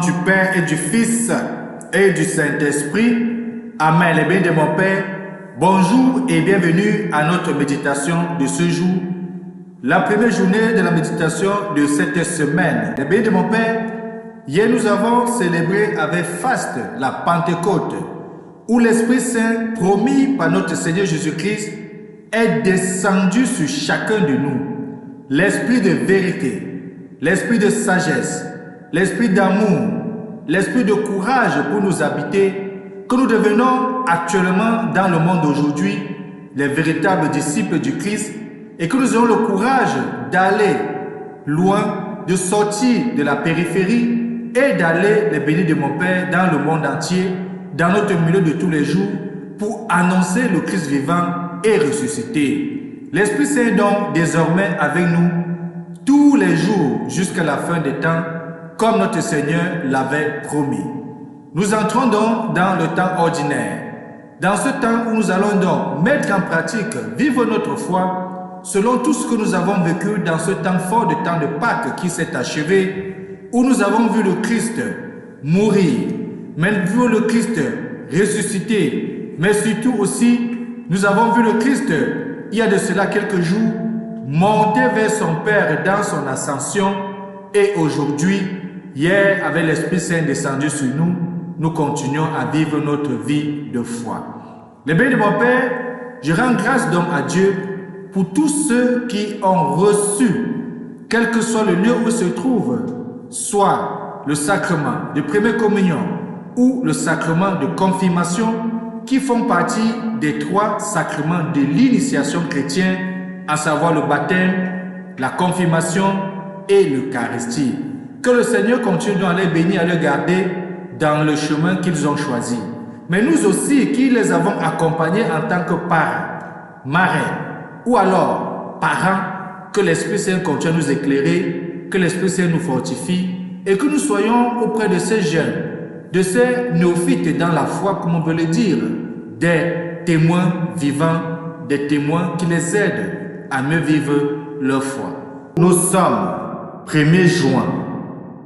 du Père et du Fils et du Saint-Esprit. Amen. Les bénis de mon Père, bonjour et bienvenue à notre méditation de ce jour, la première journée de la méditation de cette semaine. Les bénis de mon Père, hier nous avons célébré avec faste la Pentecôte, où l'Esprit Saint promis par notre Seigneur Jésus-Christ est descendu sur chacun de nous. L'Esprit de vérité, l'Esprit de sagesse, l'Esprit d'amour, l'Esprit de courage pour nous habiter, que nous devenons actuellement dans le monde d'aujourd'hui les véritables disciples du Christ et que nous ayons le courage d'aller loin, de sortir de la périphérie et d'aller, les bénis de mon Père, dans le monde entier, dans notre milieu de tous les jours, pour annoncer le Christ vivant et ressuscité. L'Esprit Saint est donc désormais avec nous tous les jours jusqu'à la fin des temps, comme notre Seigneur l'avait promis. Nous entrons donc dans le temps ordinaire, dans ce temps où nous allons donc mettre en pratique, vivre notre foi, selon tout ce que nous avons vécu dans ce temps fort de temps de Pâques qui s'est achevé, où nous avons vu le Christ mourir, mais vu le Christ ressuscité, mais surtout aussi, nous avons vu le Christ, il y a de cela quelques jours, monter vers son Père dans son ascension, et aujourd'hui, hier, avec l'Esprit Saint descendu sur nous, nous continuons à vivre notre vie de foi. Les bénis de mon Père, je rends grâce donc à Dieu pour tous ceux qui ont reçu, quel que soit le lieu où ils se trouvent, soit le sacrement de première communion ou le sacrement de confirmation, qui font partie des 3 sacrements de l'initiation chrétienne, à savoir le baptême, la confirmation et l'Eucharistie. Que le Seigneur continue à les bénir, à les garder dans le chemin qu'ils ont choisi. Mais nous aussi, qui les avons accompagnés en tant que parents, marraines, ou alors parents, que l'Esprit Saint continue à nous éclairer, que l'Esprit Saint nous fortifie, et que nous soyons auprès de ces jeunes, de ces néophytes dans la foi, comme on veut le dire, des témoins vivants, des témoins qui les aident à mieux vivre leur foi. Nous sommes 1er juin.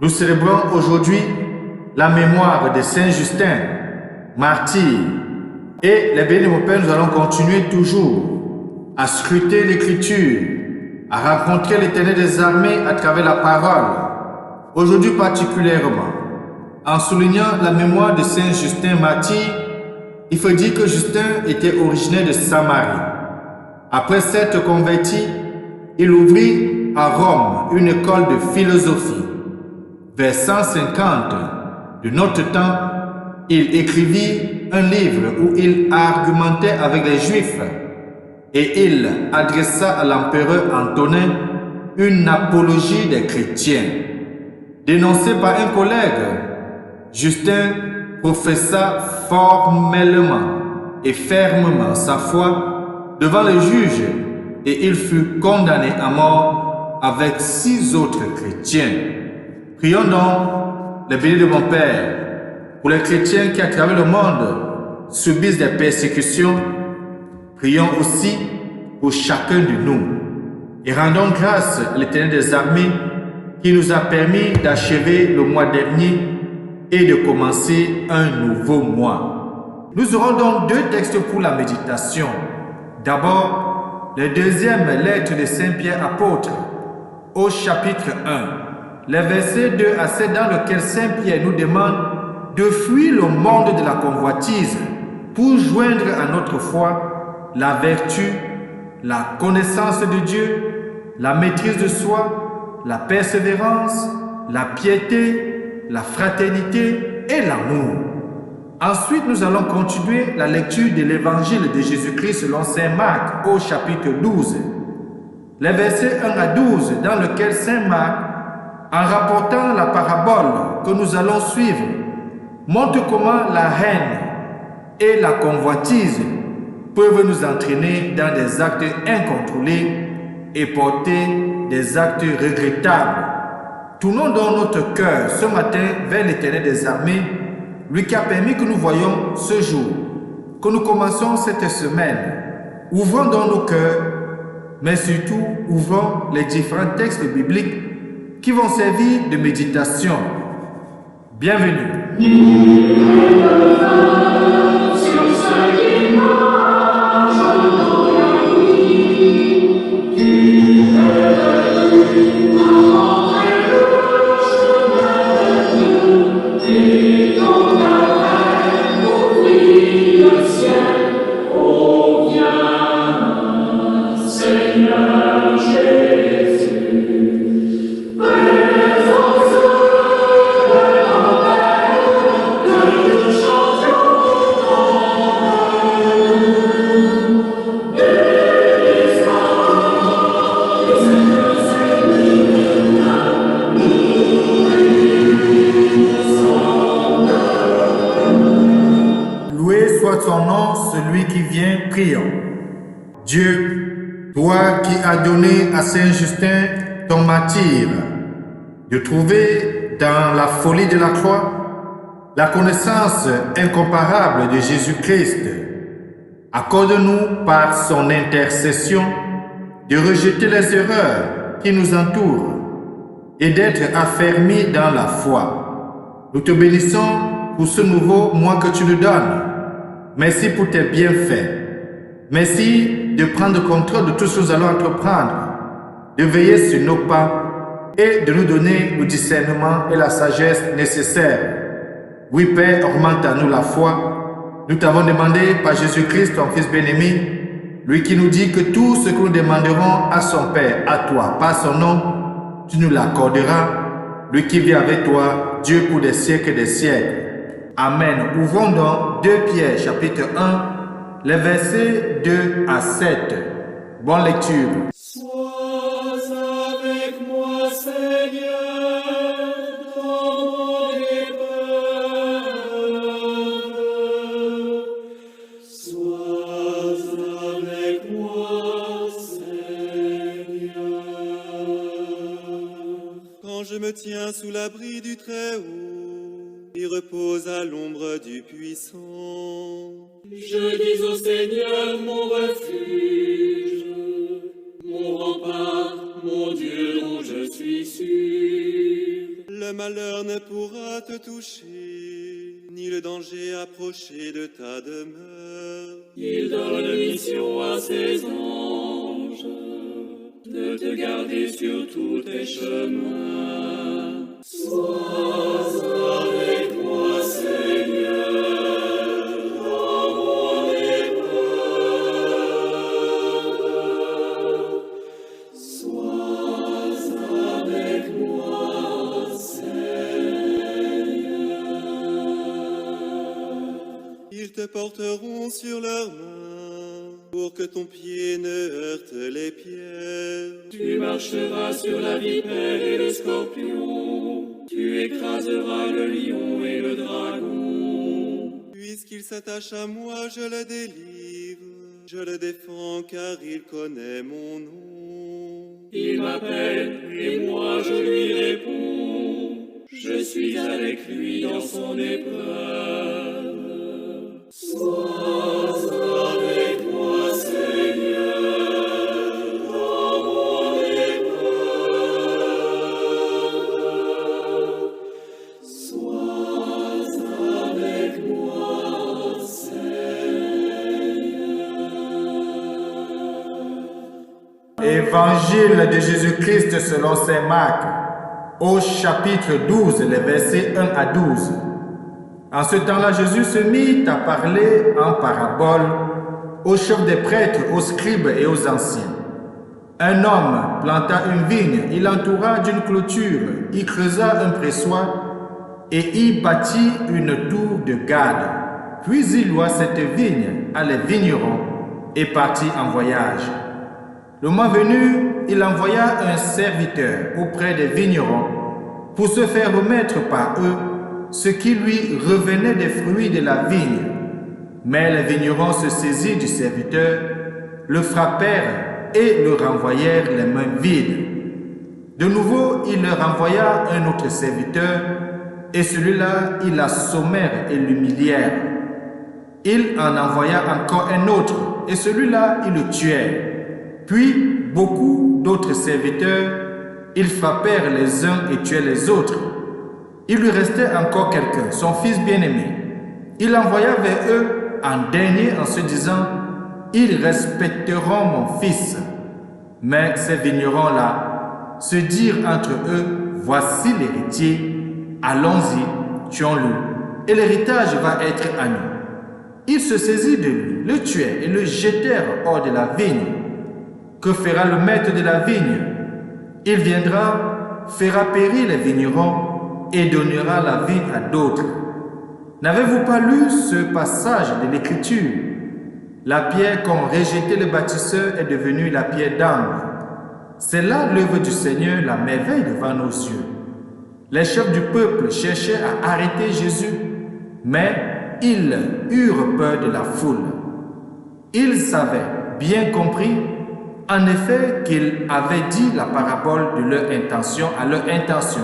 Nous célébrons aujourd'hui la mémoire de Saint Justin, martyr. Et les bénis de mon Père, nous allons continuer toujours à scruter l'Écriture, à rencontrer l'Éternel des armées à travers la parole. Aujourd'hui particulièrement, en soulignant la mémoire de Saint Justin martyr, il faut dire que Justin était originaire de Samarie. Après s'être converti, il ouvrit à Rome une école de philosophie. Vers 150 de notre temps, il écrivit un livre où il argumentait avec les Juifs et il adressa à l'empereur Antonin une apologie des chrétiens. Dénoncé par un collègue, Justin professa formellement et fermement sa foi devant le juge et il fut condamné à mort avec 6 autres chrétiens. Prions donc, les bénis de mon Père, pour les chrétiens qui à travers le monde subissent des persécutions. Prions aussi pour chacun de nous et rendons grâce à l'Éternel des armées qui nous a permis d'achever le mois dernier et de commencer un nouveau mois. Nous aurons donc 2 textes pour la méditation. D'abord, la deuxième lettre de Saint Pierre apôtre au chapitre 1, les versets 2 à 7 dans lequel Saint Pierre nous demande de fuir le monde de la convoitise pour joindre à notre foi la vertu, la connaissance de Dieu, la maîtrise de soi, la persévérance, la piété, la fraternité et l'amour. Ensuite, nous allons continuer la lecture de l'évangile de Jésus-Christ selon Saint Marc au chapitre 12. Les versets 1 à 12 dans lequel Saint Marc, en rapportant la parabole que nous allons suivre, montre comment la haine et la convoitise peuvent nous entraîner dans des actes incontrôlés et porter des actes regrettables. Tournons donc notre cœur ce matin vers l'Éternel des armées, lui qui a permis que nous voyions ce jour, que nous commençons cette semaine. Ouvrons donc nos cœurs, mais surtout ouvrons les différents textes bibliques qui vont servir de méditation. Bienvenue. Loué soit son nom, celui qui vient, prions. Dieu, toi qui as donné à Saint Justin ton martyr de trouver dans la folie de la croix la connaissance incomparable de Jésus-Christ, accorde-nous par son intercession de rejeter les erreurs qui nous entourent et d'être affermis dans la foi. Nous te bénissons pour ce nouveau mois que tu nous donnes. Merci pour tes bienfaits. Merci de prendre le contrôle de tout ce que nous allons entreprendre, de veiller sur nos pas et de nous donner le discernement et la sagesse nécessaires. Oui, Père, augmente à nous la foi. Nous t'avons demandé par Jésus-Christ, ton Fils bien-aimé, lui qui nous dit que tout ce que nous demanderons à son Père, à toi, par son nom, tu nous l'accorderas. Lui qui vit avec toi, Dieu pour des siècles et des siècles. Amen. Ouvrons donc 2 Pierre chapitre 1, les versets 2 à 7. Bonne lecture. Sois avec moi, Seigneur, dans mon épreuve. Sois avec moi, Seigneur. Quand je me tiens sous l'abri du Très-Haut, il repose à l'ombre du Puissant. Je dis au Seigneur mon refuge, mon rempart, mon Dieu dont je suis sûr. Le malheur ne pourra te toucher, ni le danger approcher de ta demeure. Il donne mission à ses anges de te garder sur tous tes chemins. Sois avec moi, Seigneur, dans mon épreuve. Sois avec moi, Seigneur. Ils te porteront sur leurs mains pour que ton pied ne heurte les pierres. Tu marcheras sur la vipère et le scorpion. Tu écraseras le lion et le dragon. Puisqu'il s'attache à moi, je le délivre. Je le défends car il connaît mon nom. Il m'appelle et moi je lui réponds. Je suis avec lui dans son épreuve. Sois avec moi, Seigneur, dans mon épreuve. Sois avec moi, Seigneur. Évangile de Jésus-Christ selon saint Marc, au chapitre 12, les versets 1 à 12. En ce temps-là, Jésus se mit à parler en parabole aux chefs des prêtres, aux scribes et aux anciens. Un homme planta une vigne, il l'entoura d'une clôture, il creusa un pressoir et y bâtit une tour de garde. Puis il loua cette vigne à les vignerons et partit en voyage. Le mois venu, il envoya un serviteur auprès des vignerons pour se faire remettre par eux ce qui lui revenait des fruits de la vigne. Mais les vignerons se saisirent du serviteur, le frappèrent et le renvoyèrent les mains vides. De nouveau, il leur envoya un autre serviteur, et celui-là, ils l'assommèrent et l'humilièrent. Il en envoya encore un autre, et celui-là, ils le tuèrent. Puis, beaucoup d'autres serviteurs, ils frappèrent les uns et tuèrent les autres. Il lui restait encore quelqu'un, son fils bien-aimé. Il l'envoya vers eux en dernier en se disant, « Ils respecteront mon fils. » Mais ces vignerons-là se dirent entre eux, « Voici l'héritier, allons-y, tuons-le, et l'héritage va être à nous. » Ils se saisirent de lui, le tuèrent et le jetèrent hors de la vigne. Que fera le maître de la vigne? Il viendra, fera périr les vignerons et donnera la vie à d'autres. N'avez-vous pas lu ce passage de l'Écriture? La pierre qu'ont rejetée les bâtisseurs est devenue la pierre d'angle. C'est là l'œuvre du Seigneur, la merveille devant nos yeux. Les chefs du peuple cherchaient à arrêter Jésus, mais ils eurent peur de la foule. Ils avaient bien compris, en effet, qu'il avait dit la parabole de leur intention à leur intention.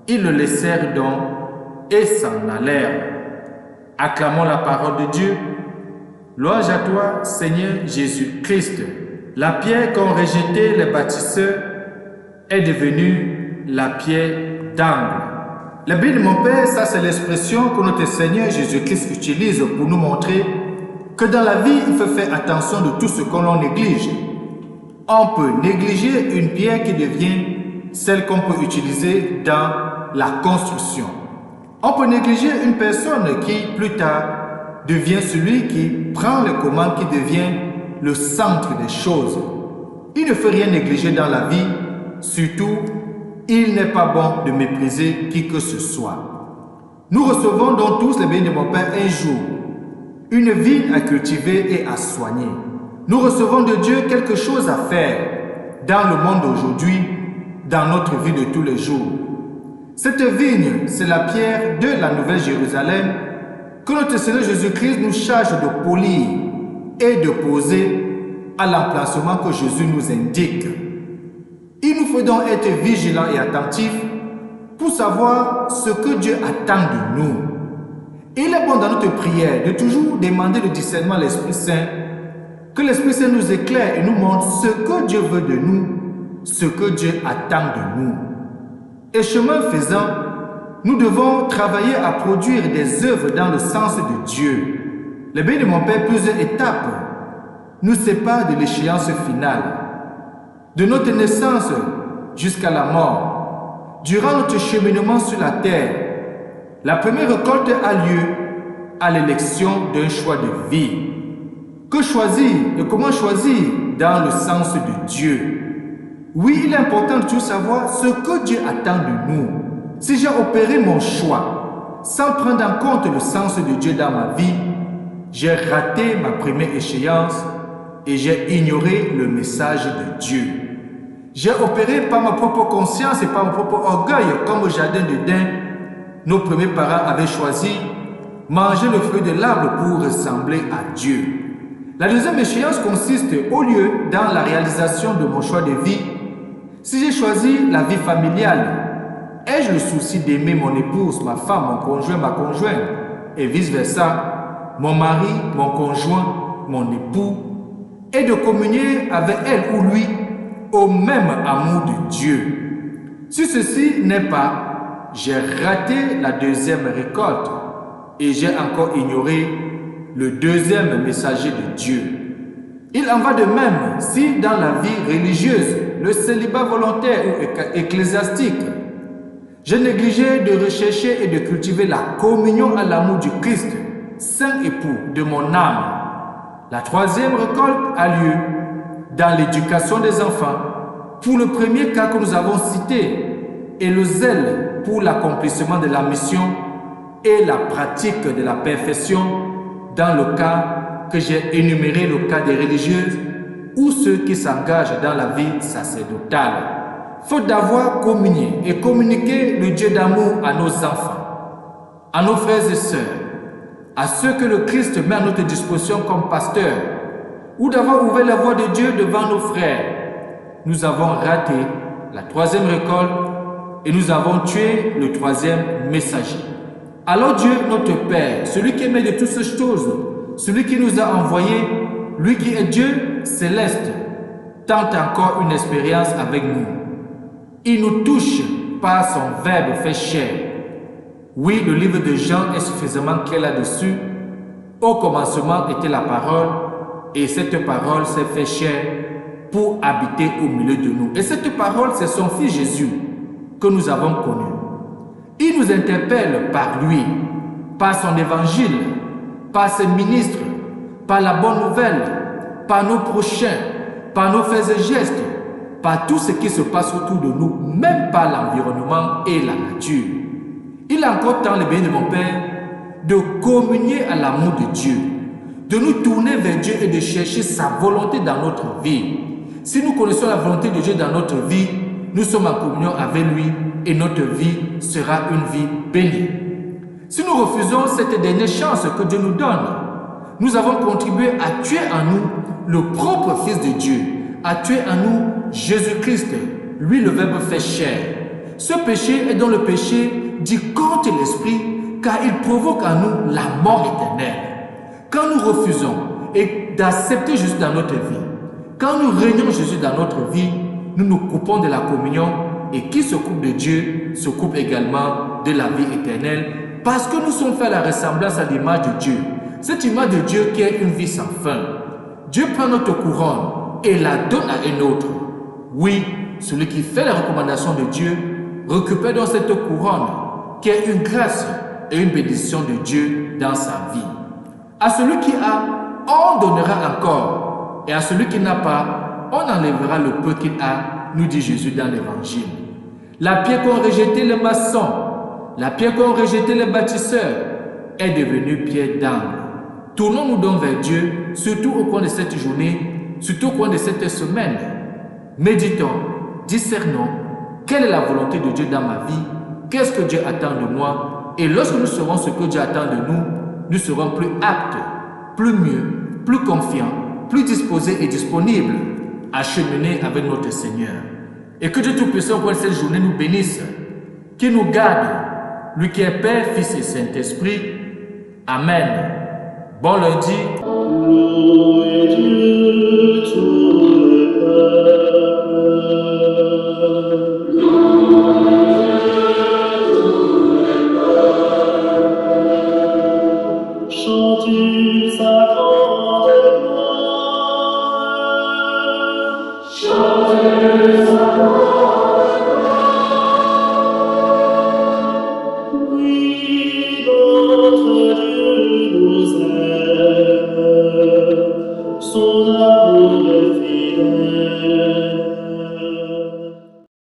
Ils le laissèrent donc et s'en allèrent. Acclamons la parole de Dieu. Louange à toi, Seigneur Jésus-Christ. La pierre qu'ont rejetée les bâtisseurs est devenue la pierre d'angle. Le bien de mon Père, ça c'est l'expression que notre Seigneur Jésus-Christ utilise pour nous montrer que dans la vie, il faut faire attention de tout ce que l'on néglige. On peut négliger une pierre qui devient celle qu'on peut utiliser dans la construction. On peut négliger une personne qui, plus tard, devient celui qui prend les commandes, qui devient le centre des choses. Il ne faut rien négliger dans la vie, surtout, il n'est pas bon de mépriser qui que ce soit. Nous recevons donc tous les biens de mon Père un jour, une vigne à cultiver et à soigner. Nous recevons de Dieu quelque chose à faire dans le monde d'aujourd'hui, dans notre vie de tous les jours. Cette vigne, c'est la pierre de la Nouvelle Jérusalem que notre Seigneur Jésus-Christ nous charge de polir et de poser à l'emplacement que Jésus nous indique. Il nous faut donc être vigilants et attentifs pour savoir ce que Dieu attend de nous. Et il est bon dans notre prière de toujours demander le discernement à l'Esprit Saint, que l'Esprit Saint nous éclaire et nous montre ce que Dieu veut de nous, ce que Dieu attend de nous. Et chemin faisant, nous devons travailler à produire des œuvres dans le sens de Dieu. Le bien de mon Père, plusieurs étapes nous séparent de l'échéance finale. De notre naissance jusqu'à la mort, durant notre cheminement sur la terre, la première récolte a lieu à l'élection d'un choix de vie. Que choisir et comment choisir dans le sens de Dieu? Oui, il est important de tout savoir ce que Dieu attend de nous. Si j'ai opéré mon choix sans prendre en compte le sens de Dieu dans ma vie, j'ai raté ma première échéance et j'ai ignoré le message de Dieu. J'ai opéré par ma propre conscience et par mon propre orgueil, comme au jardin d'Éden. Nos premiers parents avaient choisi manger le fruit de l'arbre pour ressembler à Dieu. La deuxième échéance consiste, au lieu dans la réalisation de mon choix de vie, si j'ai choisi la vie familiale, ai-je le souci d'aimer mon épouse, ma femme, mon conjoint, ma conjointe, et vice-versa, mon mari, mon conjoint, mon époux, et de communier avec elle ou lui au même amour de Dieu. Si ceci n'est pas, j'ai raté la deuxième récolte et j'ai encore ignoré le deuxième messager de Dieu. Il en va de même si dans la vie religieuse, le célibat volontaire ou ecclésiastique, j'ai négligé de rechercher et de cultiver la communion à l'amour du Christ, saint époux de mon âme. La troisième récolte a lieu dans l'éducation des enfants, pour le premier cas que nous avons cité, et le zèle pour l'accomplissement de la mission et la pratique de la perfection dans le cas que j'ai énuméré, le cas des religieuses ou ceux qui s'engagent dans la vie sacerdotale. Faute d'avoir communié et communiqué le Dieu d'amour à nos enfants, à nos frères et sœurs, à ceux que le Christ met à notre disposition comme pasteurs, ou d'avoir ouvert la voie de Dieu devant nos frères, nous avons raté la troisième récolte et nous avons tué le troisième messager. Alors Dieu, notre Père, celui qui est maître de toutes ces choses, celui qui nous a envoyés, lui qui est Dieu céleste, tente encore une expérience avec nous. Il nous touche par son verbe fait chair Oui, le livre de Jean est suffisamment clair là-dessus. Au commencement était la parole, et cette parole s'est fait chair pour habiter au milieu de nous. Et cette parole, c'est son Fils Jésus que nous avons connu. Il nous interpelle par lui, par son évangile, par ses ministres, par la bonne nouvelle, par nos prochains, par nos faits et gestes, par tout ce qui se passe autour de nous, même par l'environnement et la nature. Il a encore temps, le bien de mon Père, de communier à l'amour de Dieu, de nous tourner vers Dieu et de chercher sa volonté dans notre vie. Si nous connaissons la volonté de Dieu dans notre vie, nous sommes en communion avec lui et notre vie sera une vie bénie. Si nous refusons cette dernière chance que Dieu nous donne, nous avons contribué à tuer en nous le propre Fils de Dieu, à tuer en nous Jésus-Christ, lui le Verbe fait chair. Ce péché est dans le péché dit contre l'esprit, car il provoque en nous la mort éternelle. Quand nous refusons d'accepter Jésus dans notre vie, quand nous régnons Jésus dans notre vie, nous nous coupons de la communion, et qui se coupe de Dieu se coupe également de la vie éternelle, parce que nous sommes faits à la ressemblance à l'image de Dieu. Cette image de Dieu qui est une vie sans fin. Dieu prend notre couronne et la donne à un autre. Oui, celui qui fait les recommandations de Dieu récupère donc cette couronne qui est une grâce et une bénédiction de Dieu dans sa vie. À celui qui a, on donnera encore, et à celui qui n'a pas, on enlèvera le peu qu'il a, nous dit Jésus dans l'Évangile. La pierre qu'ont rejeté les maçons, la pierre qu'ont rejeté les bâtisseurs, est devenue pierre d'angle. Tournons-nous donc vers Dieu, surtout au cours de cette journée, surtout au cours de cette semaine. Méditons, discernons, quelle est la volonté de Dieu dans ma vie, qu'est-ce que Dieu attend de moi, et lorsque nous saurons ce que Dieu attend de nous, nous serons plus aptes, plus mieux, plus confiants, plus disposés et disponibles à cheminer avec notre Seigneur. Et que Dieu Tout-Puissant, au cours de cette journée, nous bénisse, qu'il nous garde, lui qui est Père, Fils et Saint-Esprit. Amen. Bon lundi. Louez Dieu, tout le peuple. Chantez sa grande gloire. Chantez sa gloire.